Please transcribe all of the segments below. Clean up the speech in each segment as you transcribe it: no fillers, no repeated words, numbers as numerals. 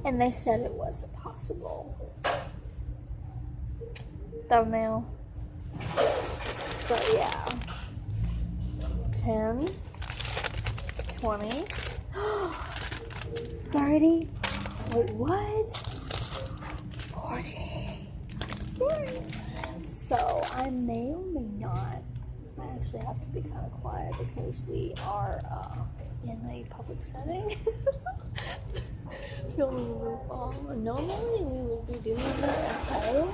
And they said it wasn't possible. Thumbnail. So yeah. 10, 20, 30. Wait, what? 40. So I may or may not. I actually have to be kind of quiet because we are in a public setting. Filming the roof on. Normally we would be doing it at home,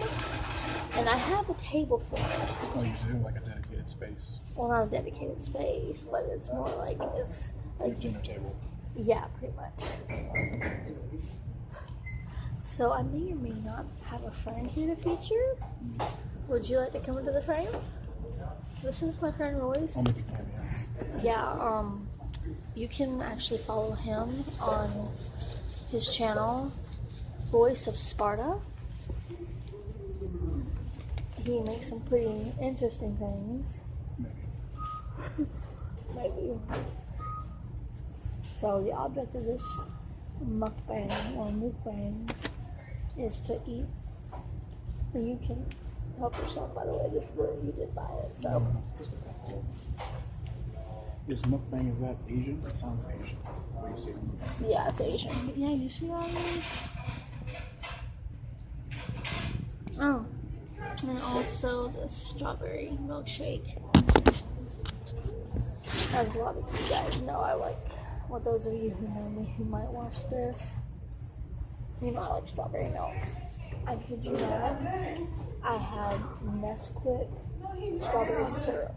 and I have a table for it. Oh, you do? Like a dedicated space? Well, not a dedicated space, but it's more like it's like a dinner table. Yeah, pretty much. So I may or may not have a friend here to feature. Would you like to come into the frame? This is my friend Royce. I'll make a cameo. Yeah, you can actually follow him on his channel, Royce of Sparta. He makes some pretty interesting things. Maybe. So the object of this mukbang or mukbang is to eat. You can help yourself, by the way. This is you did buy it, so. Is mukbang, is that Asian? It sounds Asian. What you see? Yeah, it's Asian. But yeah, you see all these? Oh. And also the strawberry milkshake. As a lot of you guys know, I like, well, those of you who know me who might watch this, you know I like strawberry milk. I kid you not, I had Nesquik strawberry syrup.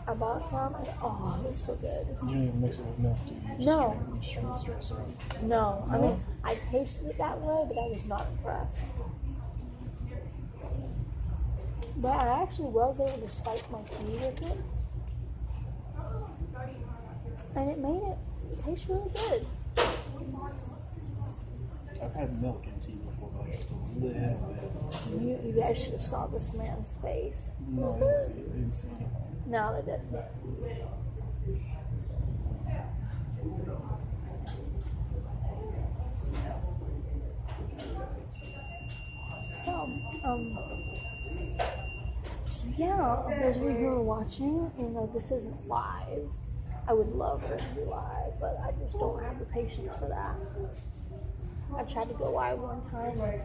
I bought some and oh, it was so good. You don't even mix it with milk, do you? No. You just drink the straight syrup? No. I mean, I tasted it that way, but I was not impressed. But I actually was able to spike my tea with it. And it made it taste really good. I've had milk in tea before, but like just a little bit. You guys should have saw this man's face. No, I didn't see it. No, they didn't. So yeah, those of you who are watching, you know, this isn't live. I would love for it to be live, but I just don't have the patience for that. I tried to go live one time with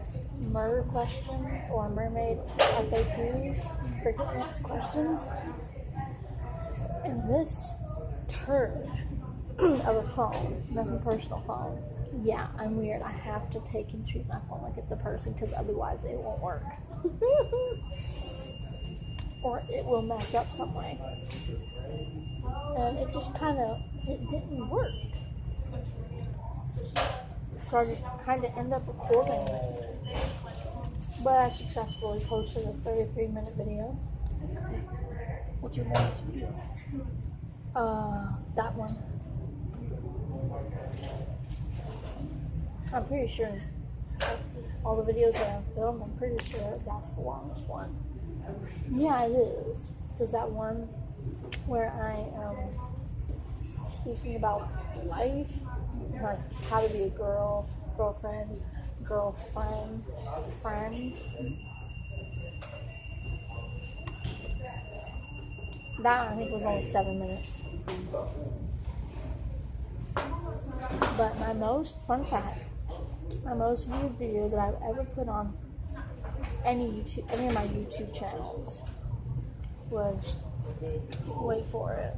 mer questions or mermaid FAQs, frequently asked questions, and this turd of a phone, nothing personal phone. Yeah, I'm weird. I have to take and treat my phone like it's a person because otherwise it won't work. Or it will mess up some way. And it just it didn't work. So I just kind of end up recording. But I successfully posted a 33-minute video. What's your longest video? That one. I'm pretty sure all the videos that I've filmed, I'm pretty sure that's the longest one. Yeah, it is. Because that one where I am speaking about life, like how to be a girlfriend, friend. That I think was only 7 minutes. But my most viewed video that I've ever put on any of my YouTube channels was, wait for it,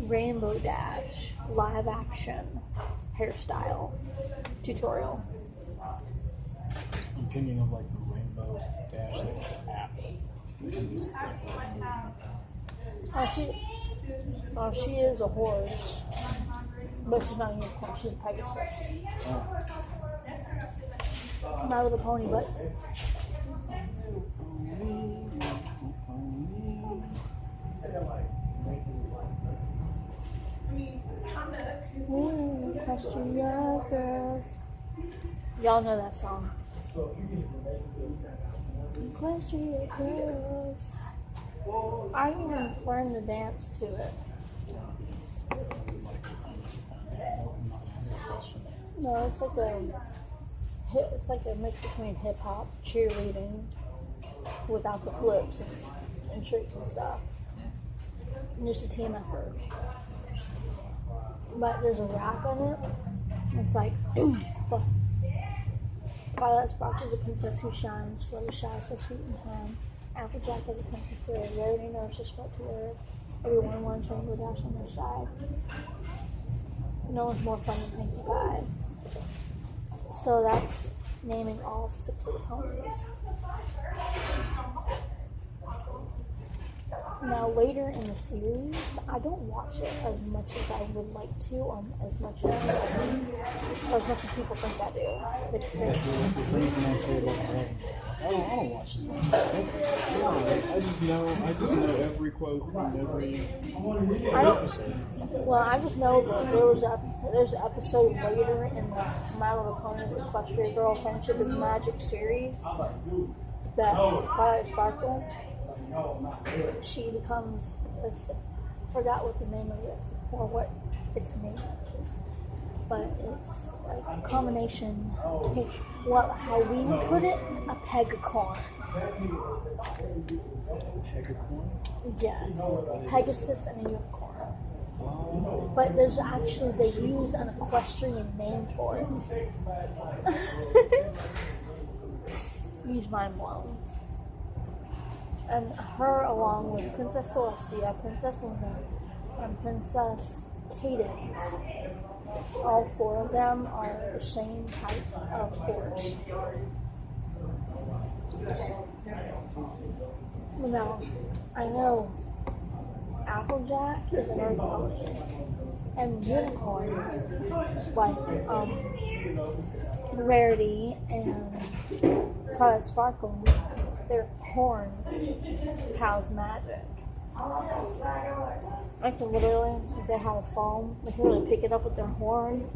Rainbow Dash live action hairstyle tutorial. I'm thinking of like the Rainbow Dash, like the app. Oh, she is a horse, but she's not a unicorn. She's a Pegasus. Oh. My Little Pony, but question your girls. Y'all know that song. Question your girls. I even learned the dance to it. No, I'm not gonna ask that question. No, it's like a mix between hip hop, cheerleading, without the flips and tricks and stuff. And just a team effort. But there's a rap in it. It's like Twilight Sparkle is a princess who shines, Fluttershy shy, so sweet and kind. Applejack is a princess where rarity knows just what to wear. Everyone wants Rainbow Dash on their side. No one's more fun than Pinkie Pie. So that's naming all 6 of the ponies. Now later in the series, I don't watch it as much as I would like to, or as much as people think I do. That's the same thing I say about Dragon Ball. I don't watch it. I just know every quote from every episode. Well, I just know that there's an episode later in the My Little Pony's Equestria Girl Friendship is Magic series that Twilight Sparkle, she becomes, forgot what the name of it, or what its name is, but it's like a combination, how we would put it, a pegacorn. Pegacorn? Yes, Pegasus and a unicorn. But there's actually, they use an equestrian name for it. Use mind blown. And her, along with Princess Celestia, Princess Luna, and Princess Cadence, all 4 of them are the same type of horse. Now, I know Applejack is an earth pony, and unicorns, like Rarity and Twilight Sparkle, their horns house magic. Like literally, if they have a foam, they can really pick it up with their horn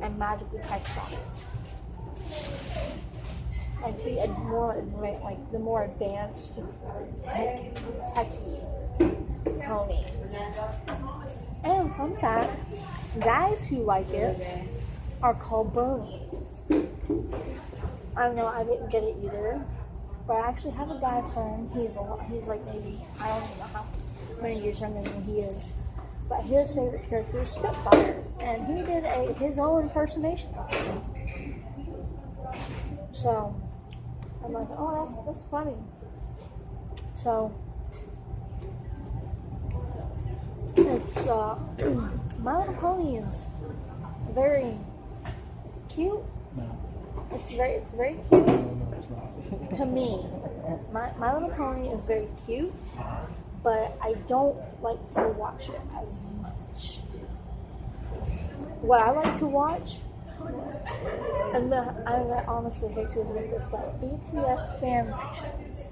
and magically type on it. Like the more advanced techy ponies. And fun fact, guys who like it are called bronies. I know I didn't get it either, but I actually have a guy friend. He's like maybe, I don't even know how many years younger than he is, but his favorite character is Spitfire, and he did his own impersonation of him. So I'm like, oh, that's funny. So it's My Little Pony is very cute. No. It's very cute. No, it's not. To me, My Little Pony is very cute, but I don't like to watch it as much. What I like to watch, and I honestly hate to admit this, but BTS fan fictions.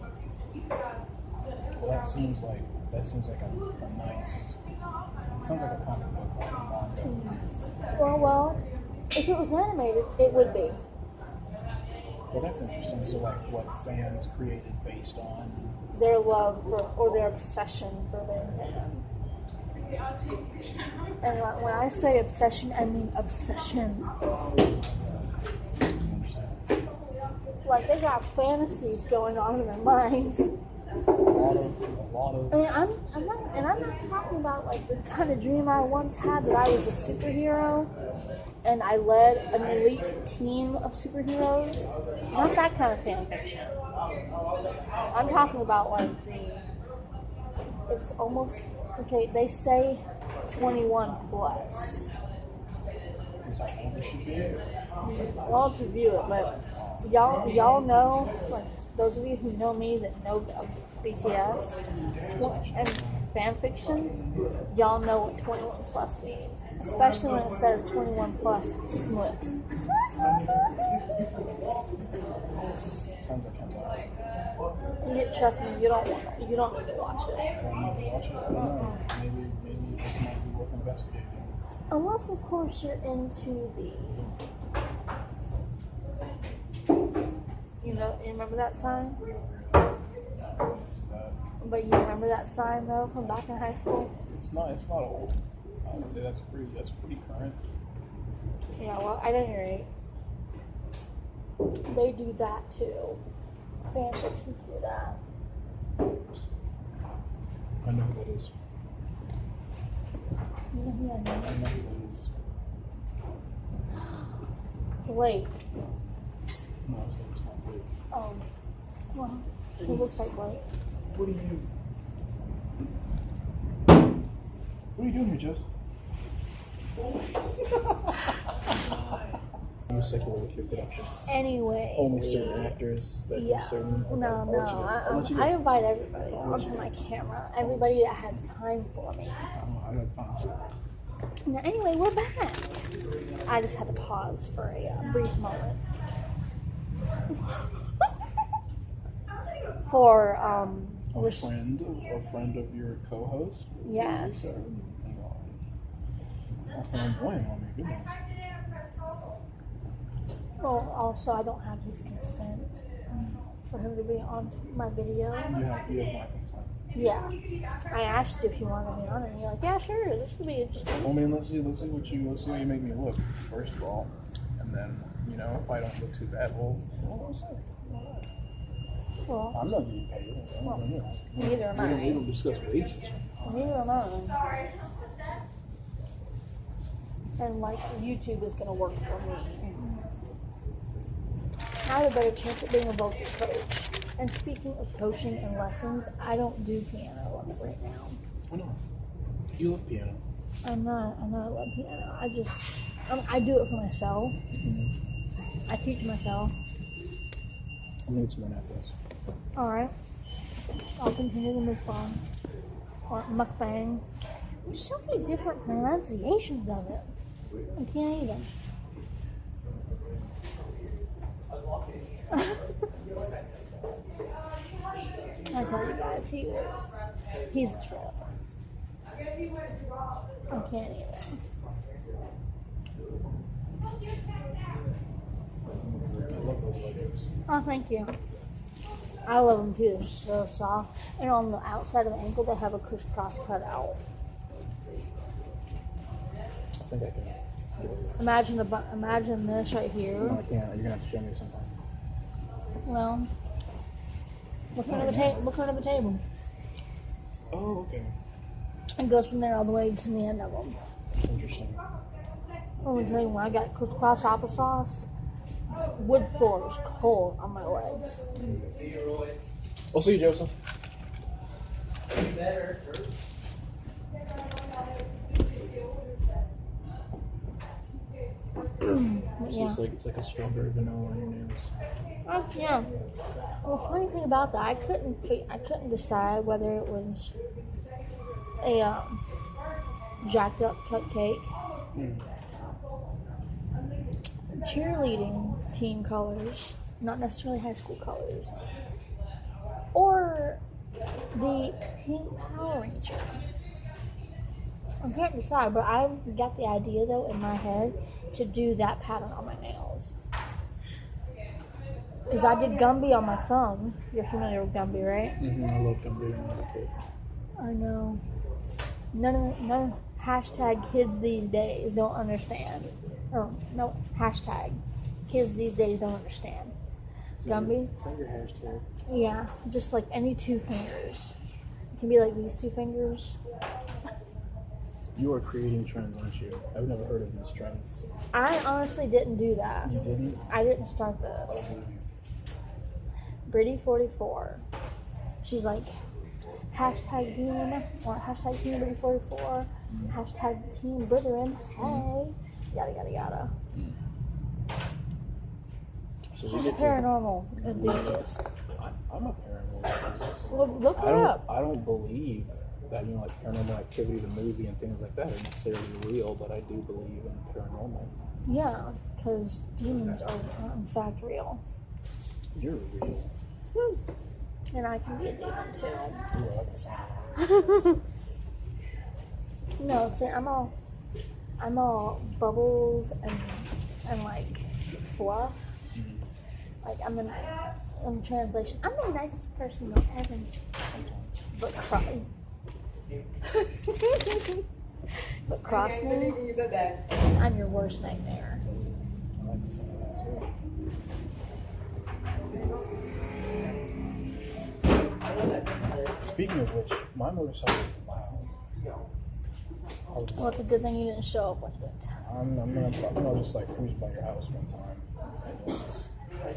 That seems like a nice. It sounds like a comic book, like a manga. Well, if it was animated, it would be. Well, that's interesting. So, like, what fans created based on Their love for, or their obsession for their man. And when I say obsession, I mean obsession. Like, they got fantasies going on in their minds. a lot of. And I'm not talking about like the kind of dream I once had that I was a superhero and I led an elite team of superheroes. Not that kind of fan fiction. I'm talking about like it's almost, okay, they say 21 plus. Is that how they should be? Well, to view it, but y'all know, like those of you who know me that know BTS and fan fiction, y'all know what 21 plus means, especially when it says 21 plus split. Sounds like hentai. Trust me, you don't need to watch it. I don't need to watch it. I don't know. Maybe this might be worth investigating. Unless, of course, you're into the, you remember that sign? But you remember that sign though from back in high school? It's not old. I would say that's pretty current. Yeah, Yeah, well, at any rate, they do that too. Fan fictions do that. I know who that is. You know who that I know who that is. is? Wait. No, it's not Blake. Oh. Well, he looks like Blake. What are you doing here, Jess? I'm secular with your productions. Anyway. Only certain actors that Yeah. do certain. Okay, I'll let you go. I invite everybody onto my camera. Everybody that has time for me. I got fun. Now, anyway, we're back. I just had to pause for a brief moment. For A friend of your co-host. yes. A flamboyant on me, good one. Well, also I don't have his consent for him to be on my video. You have my consent. Yeah, I asked you if you wanted to be on it, and you're like, yeah, sure, this would be interesting. Well, I mean, let's see how you make me look first of all, and then if I don't look too bad, we'll see. Well, I'm not getting paid. neither am I. We don't discuss wages. Neither am I. And like YouTube is gonna work for me. I have a better chance at being a vocal coach. And speaking of coaching and lessons, I don't do piano right now. I know. You love piano. I know I love piano. I do it for myself. Mm-hmm. I teach myself. I need some more napkins. Alright. I'll continue the mukbang. Or mukbang. There's so many different pronunciations of it. I can't even. I tell you guys, he's a trip. I can't even. I love those leggings. Oh, thank you. I love them too. They're so soft. And on the outside of the ankle, they have a crisscross cut out. I think I can. Imagine this right here. No, I can't. You're gonna have to show me sometime. Well, look under the table. Oh, okay. It goes from there all the way to the end of them. Interesting. Let me tell you, when I got crisscross applesauce, wood floor was cold on my legs. I'll see you, Joseph. Yeah. It's like a strawberry vanilla on your nails. Yeah. Well, funny thing about that, I couldn't decide whether it was a jacked up cupcake, cheerleading team colors, not necessarily high school colors, or the pink Power Ranger. I can't decide, but I got the idea though in my head to do that pattern on my nails. Because I did Gumby on my thumb. You're familiar with Gumby, right? Mm-hmm. I love Gumby on my cake. I know. None of hashtag kids these days don't understand. Or no, hashtag kids these days don't understand. Gumby? Is that your hashtag? Yeah, just like any two fingers. It can be like these two fingers. You are creating trends, aren't you? I've never heard of these trends. I honestly didn't do that. You didn't? I didn't start I don't this. believe you. Britty44. She's like, hashtag Team, or hashtag Team Britty44, hashtag Team Britterin, hey, yada yada yada. So She's a paranormal enthusiast. I'm a paranormal enthusiast. Well, look her up. I don't believe that, like Paranormal Activity, the movie, and things like that are necessarily real, but I do believe in paranormal. Yeah, because demons are in fact real. You're real. And I can be a demon too. You are the same. No, see, I'm all bubbles and like fluff. Like in translation, I'm the nicest person you'll ever meet. But cry. But cross me, I'm your worst nightmare. I like the sound of that too. Speaking of which, my motorcycle is loud. Well, it's a good thing you didn't show up with it. I think I'll just like cruise by your house one time. And just,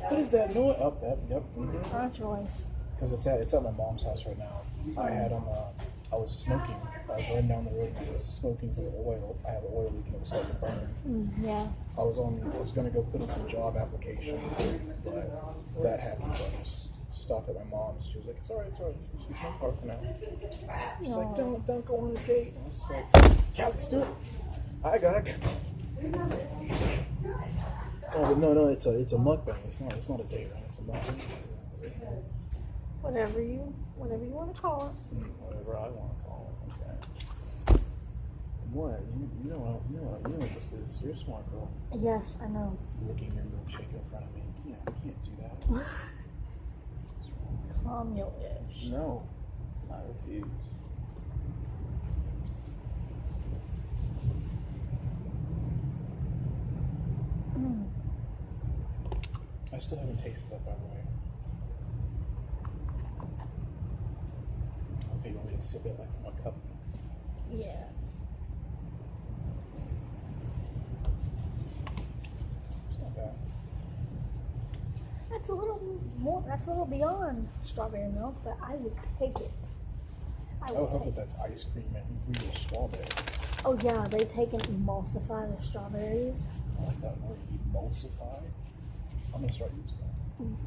what is that noise? Up that, yep. Mm-hmm. That's Royce. Because it's at my mom's house right now. I was smoking. I was running down the road and I was smoking some oil. I had an oil leak and it was starting to burn. Yeah. I was gonna go put in some job applications, but that happened, so I just stopped at my mom's. She was like, it's alright. She's not far from now. She's like, don't go on a date. I was like, yeah, let's do it. I got it. Oh, but no, it's a mukbang. It's not a date, right? It's a mukbang. Whatever you want to call it. Whatever I want to call it. Okay. What? You know what this is. You're a smart girl. Yes, I know. Licking your milkshake in front of me. You can't do that. Calm your ish. No, I refuse. I still haven't tasted that, by the way. Okay, you want me to sip it like from a cup? Yes. It's not bad. That's a little beyond strawberry milk, but I would take it. I would hope that's ice cream and real strawberry. Oh yeah, they take and emulsify the strawberries. I like that word, emulsify. I'm gonna start using that.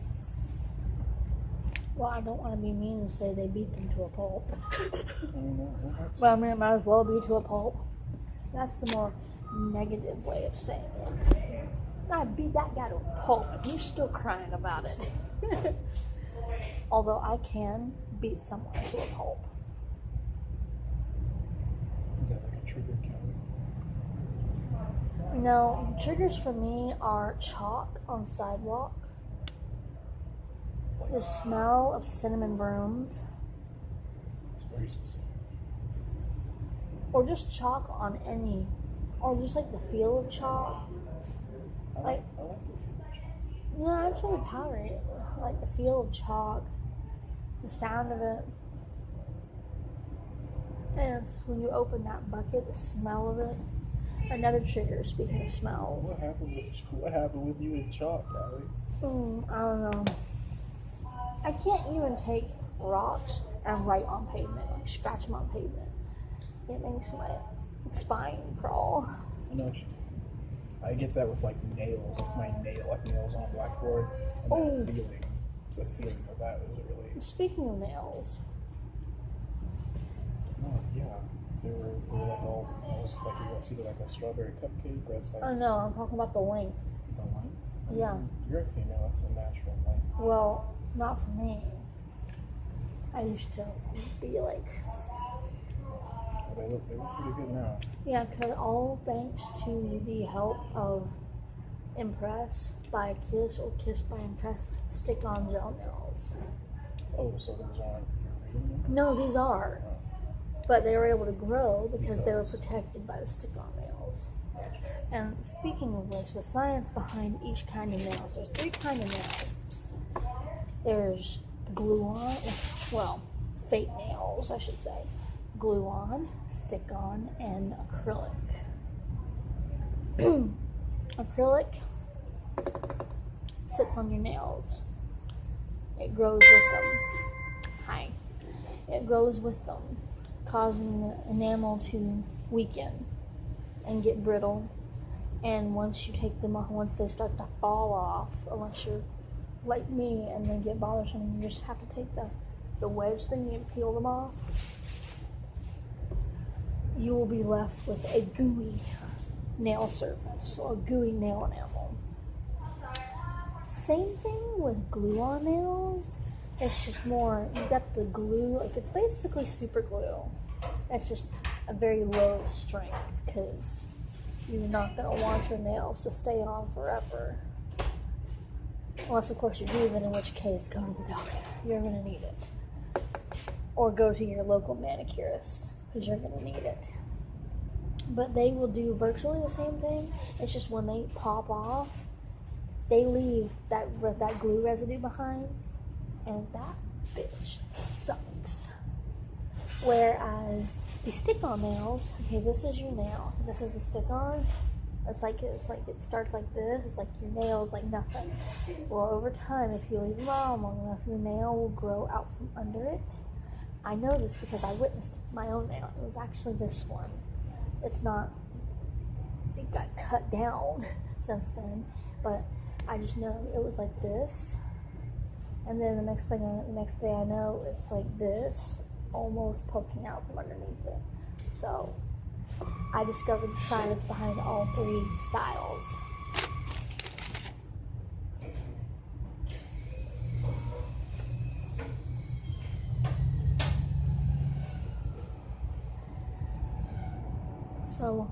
Well, I don't want to be mean and say they beat them to a pulp. We'll have to. Well, I mean, it might as well be to a pulp. That's the more negative way of saying it. I beat that guy to a pulp, and he's still crying about it. Although I can beat someone to a pulp. Is that like a trigger counter? No, triggers for me are chalk on sidewalk, the smell of cinnamon brooms, It's very specific. or just chalk on any, or just like the feel of chalk. I like the feel. Yeah, it's really powdery. Like the feel of chalk, the sound of it, and when you open that bucket, the smell of it. Another trigger, speaking of smells. What happened with you and chalk, Callie? I don't know. I can't even take rocks and write on pavement, like scratch them on pavement. It makes my spine crawl. I know what you mean. I get that with like nails, with my nails on a blackboard. And the feeling of that is really. Speaking of nails. Oh yeah. They were like all, that's either like a strawberry cupcake or it's like. Oh no, I'm talking about the length. The length? Yeah. You're a female, that's a natural length. Well, not for me. I used to be like. Well, they look pretty good now. Yeah, because all thanks to the help of Impress by Kiss or Kiss by Impress stick-on gel nails. Oh, so those aren't your real nails? No, these are. But they were able to grow because they were protected by the stick-on nails. And speaking of which, the science behind each kind of nails, there's 3 kinds of nails. There's glue-on, well, fake nails, I should say. Glue-on, stick-on, and acrylic. Acrylic sits on your nails. It grows with them. It grows with them, causing the enamel to weaken and get brittle. And once you take them off, once they start to fall off, unless you're like me and they get bothersome, you just have to take the wedge thing and peel them off. You will be left with a gooey nail surface or gooey nail enamel. Same thing with glue-on nails. It's just more, you got the glue, like it's basically super glue. It's just a very low strength because you're not going to want your nails to stay on forever. Unless, of course, you do, then in which case, go to the doctor. You're going to need it. Or go to your local manicurist because you're going to need it. but they will do virtually the same thing. It's just when they pop off, they leave that glue residue behind, and that bitch sucks. Whereas the stick-on nails, okay, this is your nail. This is the stick-on. It's like it starts like this. It's like your nail's like nothing. Well, over time, if you leave them on long enough, your nail will grow out from under it. I know this because I witnessed my own nail. It was actually this one. It's not. It got cut down since then, but I just know it was like this. And then the next day I know it's like this, almost poking out from underneath it. So I discovered the science behind all three styles. So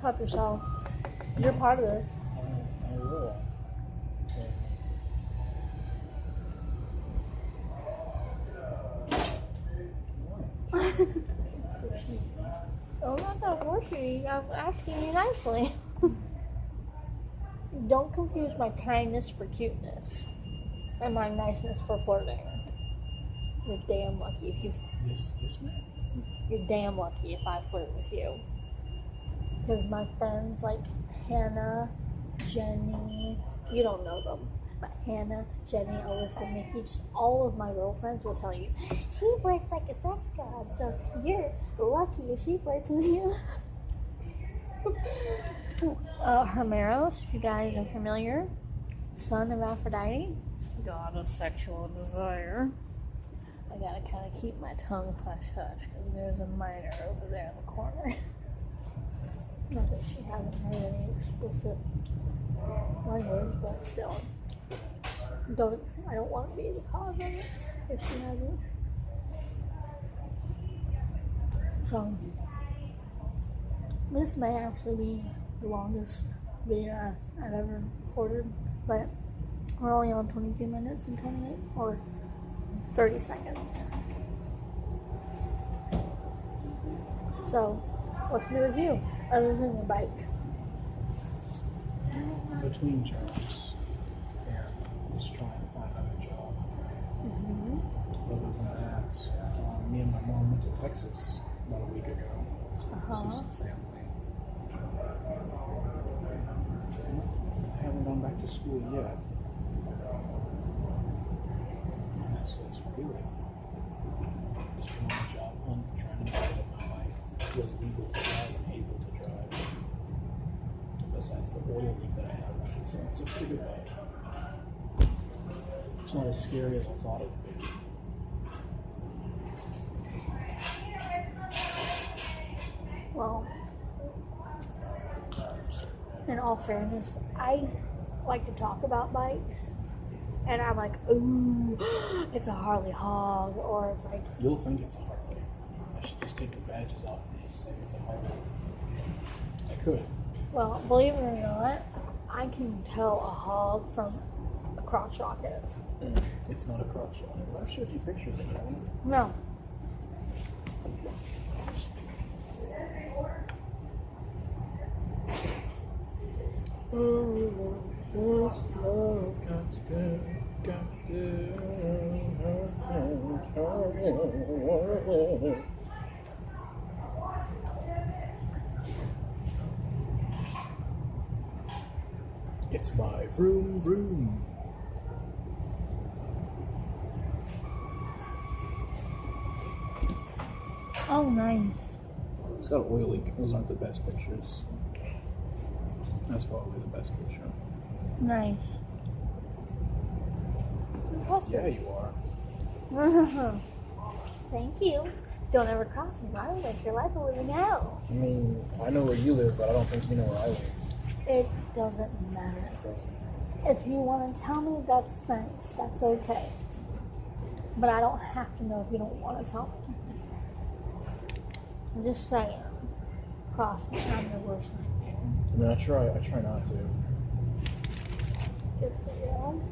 help yourself. You're part of this. I will. I'm not gonna force you. I'm asking you nicely. Don't confuse my kindness for cuteness and my niceness for flirting. You're damn lucky if you. Yes, ma'am. You're damn lucky if I flirt with you. Because my friends like Hannah, Jenny, you don't know them, but Hannah, Jenny, Alyssa, Nikki, just all of my girlfriends will tell you, she flirts like a sex god, so you're lucky if she flirts with you. Homeros, if you guys are familiar, son of Aphrodite, god of sexual desire. I gotta kind of keep my tongue hush-hush because there's a minor over there in the corner. Not that she hasn't heard any explicit language, but still. I don't want to be the cause of it if she hasn't. So, this may actually be the longest video I've ever recorded, but we're only on 22 minutes and 28 or 30 seconds. So, what's new with you other than your bike? Between jobs and just trying to find another job. Mm-hmm. Other than that, me and my mom went to Texas about a week ago to see some family. I haven't gone back to school yet. And that's really just been on the job hunt, trying to make it my life was legal to drive and able to drive. Besides the oil leak that I have, it's a pretty good bike. It's not as scary as I thought it would be. Well, in all fairness, I like to talk about bikes, and I'm like, ooh, it's a Harley hog, or it's like... You'll think it's a Harley. I should just take the badges off and just say it's a Harley. I could. Well, believe it or not, I can tell a hog from a crotch rocket. It's not a crotch rocket. I've showed you pictures of it, haven't I? No. It's my vroom vroom. Oh, nice. It's got an oil leak. Those aren't the best pictures. That's probably the best picture. Nice. Yeah, you are. Thank you. Don't ever cross me, I'll make your life a living hell. I mean, I know where you live, but I don't think you know where I live. It doesn't matter. It doesn't. If you want to tell me, that's nice. That's okay. But I don't have to know if you don't want to tell me. I'm just saying. Cross me, I'm your worst nightmare. I mean, I try not to. Good for you.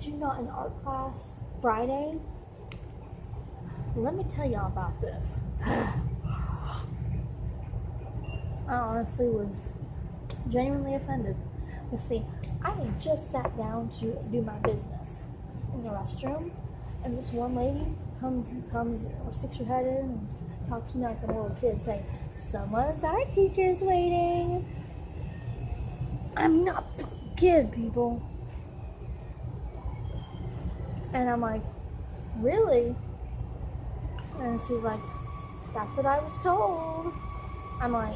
kid you not, in art class Friday, let me tell y'all about this. I honestly was genuinely offended. Let's see, I had just sat down to do my business in the restroom, and this one lady comes, sticks her head in and talks to me like a little kid, saying, "Someone's art teacher's waiting." I'm not a fucking kid, people. And I'm like, really? And she's like, that's what I was told. I'm like,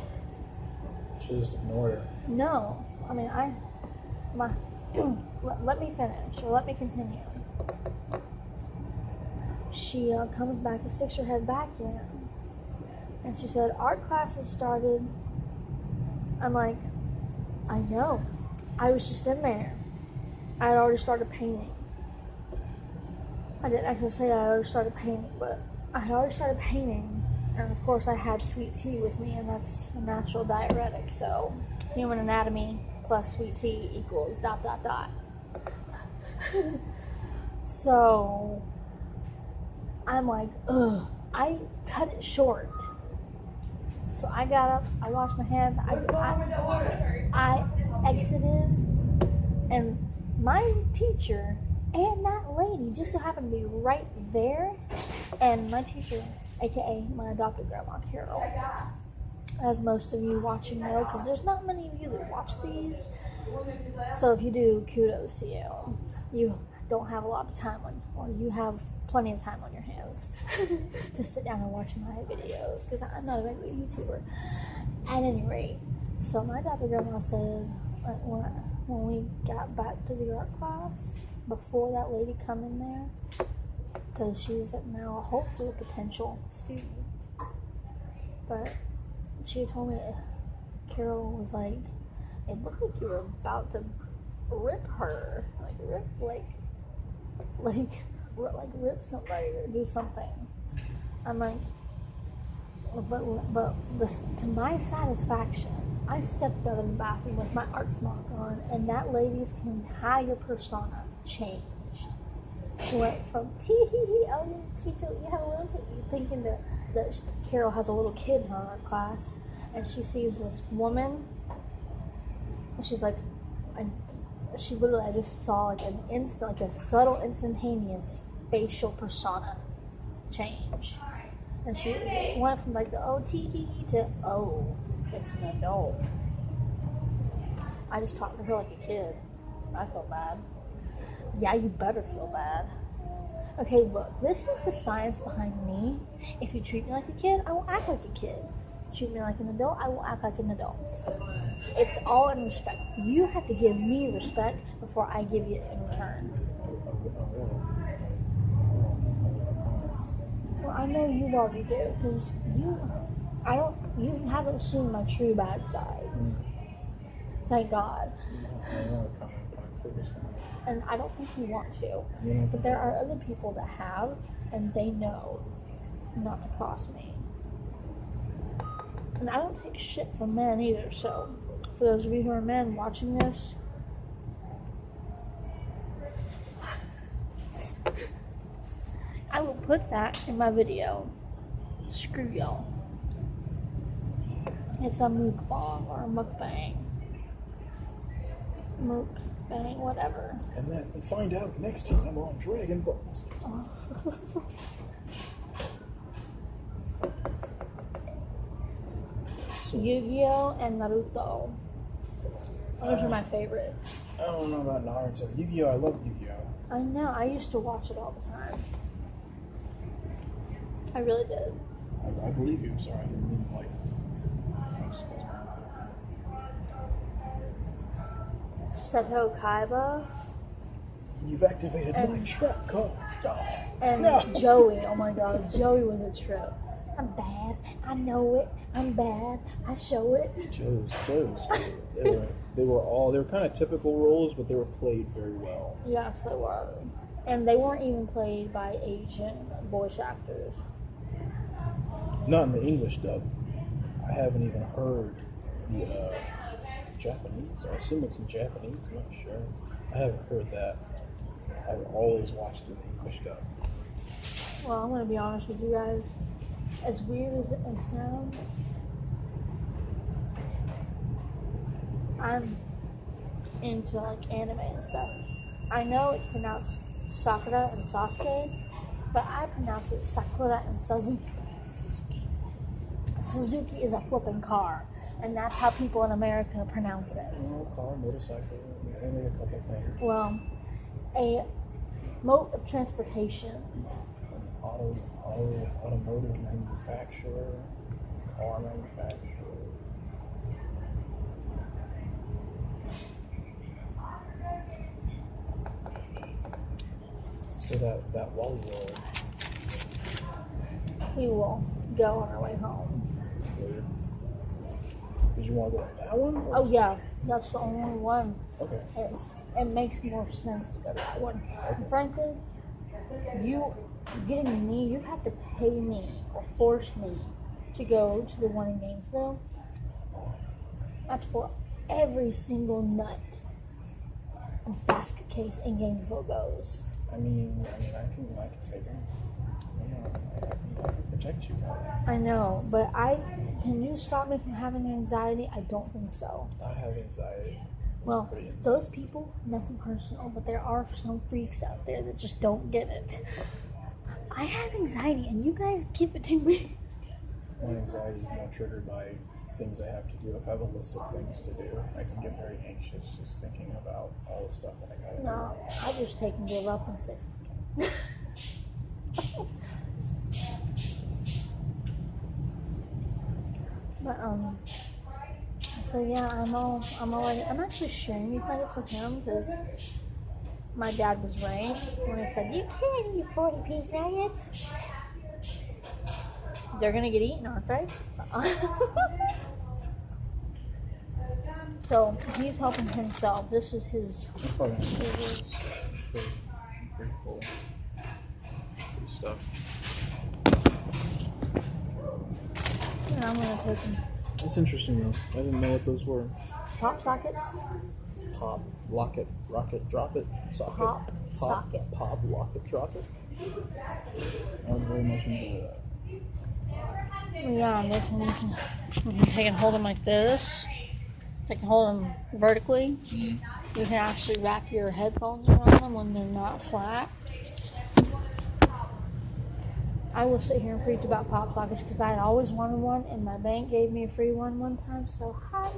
She just ignored her. no. I mean, let me finish, or let me continue. She comes back and sticks her head back in. And she said, art class has started. I'm like, I know. I was just in there. I had already started painting. I didn't actually say I already started painting, but I had already started painting. And of course I had sweet tea with me, and that's a natural diuretic. So human anatomy plus sweet tea equals ... So I'm like, ugh. I cut it short. So I got up, I washed my hands, I exited, and my teacher and that lady just so happened to be right there. And my teacher, aka my adopted grandma, Carol, as most of you watching know, because there's not many of you that watch these. So if you do, kudos to you. You don't have a lot of time or you have plenty of time on your hands to sit down and watch my videos, because I'm not a regular YouTuber. At any rate, so my adopted grandma said, when we got back to the art class, before that lady come in there, because she's now hopefully a potential student, but she told me, Carol was like, it looked like you were about to rip her, rip somebody or do something. I'm like, but this, to my satisfaction, I stepped out of the bathroom with my art smock on, and that lady's entire persona changed. She went from tee-hee-hee, oh, you teacher, you have a little kid, thinking that Carol has a little kid in her art class, and she sees this woman, and she's like, she literally, I just saw like a subtle, instantaneous facial persona change. And she went from like the oh tee-hee to oh, it's an adult. I just talked to her like a kid. I feel bad. Yeah, you better feel bad. Okay, look, this is the science behind me. If you treat me like a kid, I will act like a kid. Treat me like an adult, I will act like an adult. It's all in respect. You have to give me respect before I give you it in return. Well, I know you already do, because you haven't seen my true bad side. Thank God. And I don't think you want to. But there are other people that have, and they know not to cross me. And I don't take shit from men either, so for those of you who are men watching this, I will put that in my video. Screw y'all. It's a mukbang or a mukbang. Mukbang, whatever. And find out next time on Dragon Balls. Yu-Gi-Oh! And Naruto. Those are my favorites. I don't know about Naruto. Yu-Gi-Oh! I love Yu-Gi-Oh! I know, I used to watch it all the time. I really did. I believe you, sorry. I didn't mean like... Seto Kaiba. You've activated my trap card. And No. Joey, oh my god, Joey was a trip. I'm bad, I know it, I'm bad, I show it. Joe's. They were kind of typical roles, but they were played very well. Yes, they were. And they weren't even played by Asian voice actors. Not in the English dub. I haven't even heard the Japanese. I assume it's in Japanese, I'm not sure. I haven't heard that. I I've always watched an English dub. Well, I'm gonna be honest with you guys. As weird as it may sound, I'm into like anime and stuff. I know it's pronounced Sakura and Sasuke, but I pronounce it Sakura and Suzuki. Suzuki is a flipping car, and that's how people in America pronounce it. Car, motorcycle, only a couple things. Well, a mode of transportation. Automotive manufacturer, car manufacturer. So that Wally World. We will go on our way home. Did you want to go to that one? Oh yeah, that's the only one. Okay. It makes more sense to go to that one. Okay. And frankly, you have to pay me or force me to go to the one in Gainesville. That's for every single nut and basket case in Gainesville goes. I mean, I can take them. I can protect you, Cali. I know, but can you stop me from having anxiety? I don't think so. I have anxiety. Well, those people, nothing personal, but there are some freaks out there that just don't get it. I have anxiety, and you guys give it to me. My anxiety is more triggered by things I have to do. If I have a list of things to do, I can get very anxious just thinking about all the stuff that I gotta do. No, I just take and give up and say, But so yeah, I'm actually sharing these nuggets with him because my dad was right when I said you can't eat 40-piece nuggets. They're gonna get eaten, aren't they? So he's helping himself. This is his. Pretty cool stuff. And I'm gonna take him. That's interesting though. I didn't know what those were. Pop sockets. Pop, lock it, rocket, drop it, socket. Pop sockets. Pop, lock it, drop it. I would very much enjoy that. Yeah, and this one you can take and hold them like this. So you can hold them vertically. You can actually wrap your headphones around them when they're not flat. I will sit here and preach about pop sockets because I had always wanted one, and my bank gave me a free one time. So hi.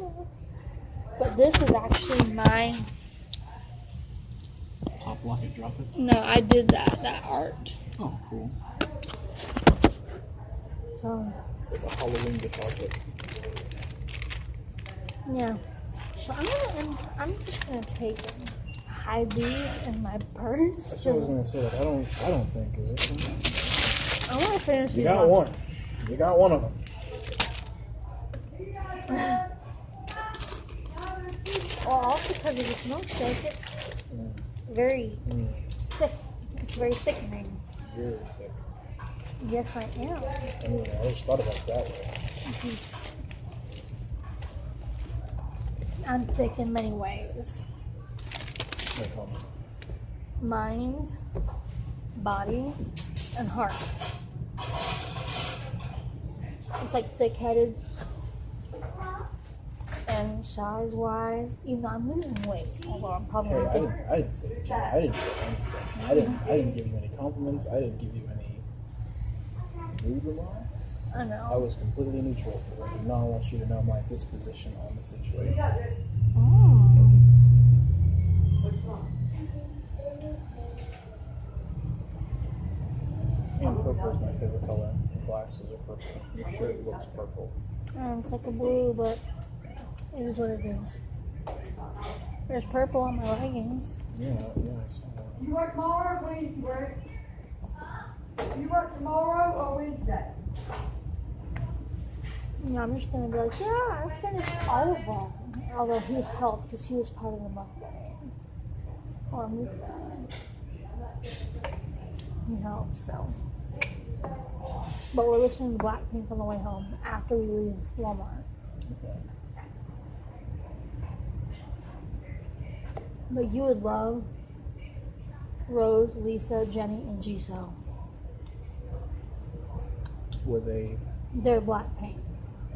But this is actually mine. Pop, lock it, drop it. No, I did that art. Oh, cool. So it's like a Halloween guitar pick. Yeah. So I'm just gonna take and hide these in my purse. That's what I was gonna say. Like, I don't think is it. I want to finish these. You got one. You got one of them. Well, also because of this milkshake, it's very thick. It's very thickening. Very thick. Yes, I am. I mean, I just thought about it that way. I'm thick in many ways. No comment. Mind, body, and heart. It's like thick-headed. And size-wise, even though I'm losing weight, although I'm probably Hey, big. I didn't say anything. I didn't say anything. I didn't give you any compliments. I didn't give you any rude remarks. I know. I was completely neutral because I did not want you to know my disposition on the situation. Oh. And purple is my favorite color. The glasses are purple. Your shirt looks purple. It's like a blue, but it is what it is. There's purple on my leggings. Yeah, I saw that. You work tomorrow or Wednesday? You work tomorrow or Wednesday? Yeah, I'm just gonna be like, yeah, I finished all of them. Although he helped because he was part of the mukbang. Or mukbang. He helped, so. But we're listening to Blackpink on the way home after we leave Walmart. Okay. But you would love Rose, Lisa, Jenny, and Jisoo. Were they? They're Blackpink.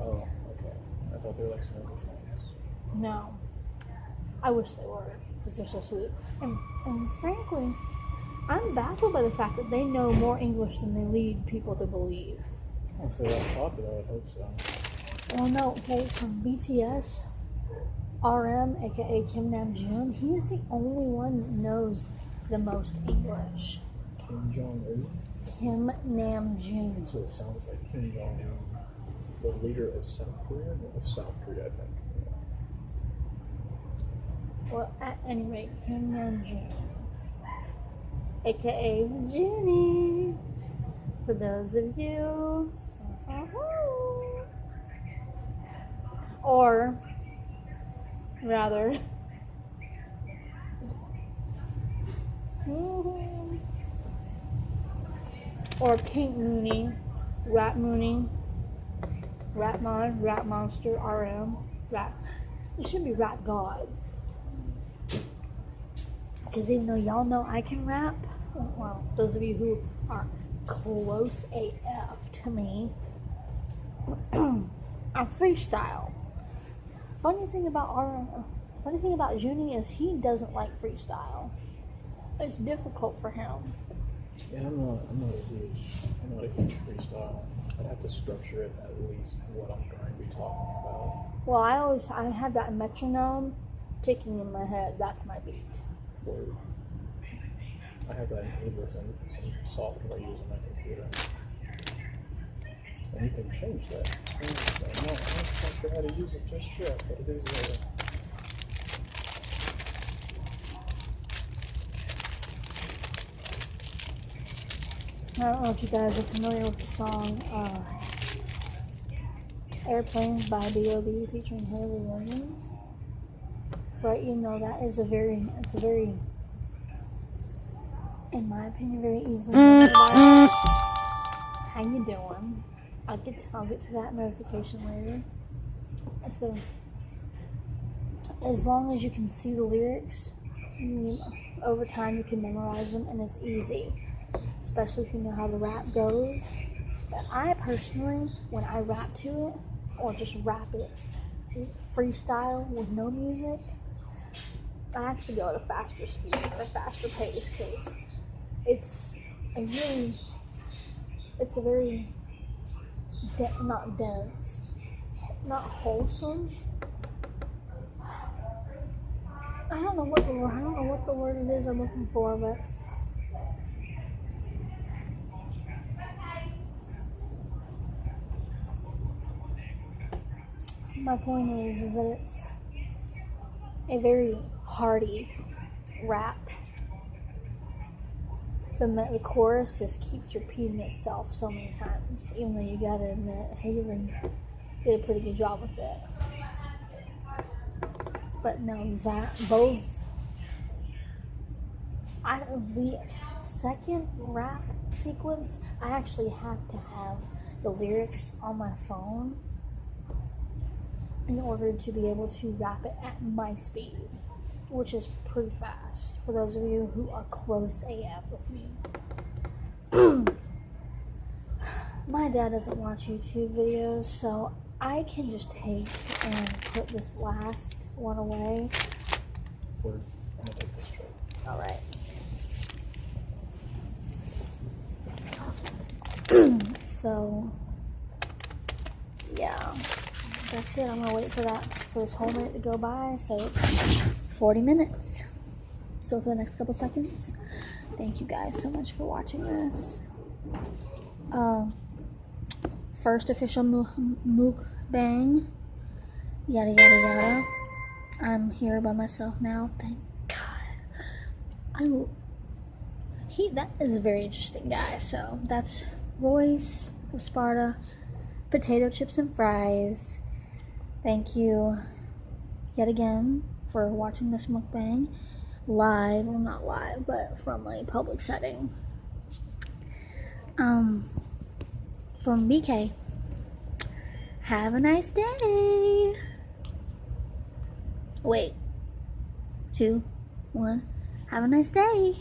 Oh, okay. I thought they were like some of the friends. No. I wish they were, because they're so sweet. And frankly, I'm baffled by the fact that they know more English than they lead people to believe. Oh, if they're that popular, I'd hope so. Well, no, okay, from BTS, RM, aka Kim Namjoon, he's the only one that knows the most English. Kim Jong-un? Kim Namjoon. That's what it sounds like. Kim Jong-un. The leader of South Korea? Of South Korea, I think. Well, at any rate, Kim Namjoon, aka Jenny, for those of you, or rather, or Pink Mooney, Rat Mooney, Ratmon, Rat Monster, RM, Rat. It should be Rat God. Because even though y'all know I can rap, well, those of you who are close AF to me, I freestyle. Funny thing about Junie is he doesn't like freestyle. It's difficult for him. Yeah, I'm not a huge freestyle. I'd have to structure it at least what I'm going to be talking about. Well, I have that metronome ticking in my head. That's my beat. Word. I have that enabled in some software I use on my computer. And you can change that. I'm not sure how to use it just yet, but it is there. I don't know if you guys are familiar with the song Airplanes by B.O.B. featuring Haley Williams. Right, you know that is a very, in my opinion, very easily notified. How you doing? I'll get to that notification later. As long as you can see the lyrics, over time you can memorize them, and it's easy, especially if you know how the rap goes. But I personally, when I rap to it, or just rap it, freestyle with no music, I actually go at a faster speed or a faster pace because it's a very not dense, not wholesome. I don't know what the word it is I'm looking for, but my point is that it's a very hearty rap. The chorus just keeps repeating itself so many times, even though you gotta admit Haley did a pretty good job with it. But no, the second rap sequence, I actually have to have the lyrics on my phone in order to be able to rap it at my speed, which is pretty fast for those of you who are close AF with me. My dad doesn't watch YouTube videos, so I can just take and put this last one away. Word. I'm gonna take this straight. Alright. So, yeah. That's it. I'm gonna wait for this whole minute to go by. So it's 40 minutes. So for the next couple seconds, thank you guys so much for watching this. First official mukbang. Yada yada yada. I'm here by myself now. Thank God. That is a very interesting guy. So that's Royce of Sparta. Potato chips and fries. Thank you yet again for watching this mukbang live, well not live, but from a public setting. From BK. Have a nice day. Wait. 2, 1. Have a nice day.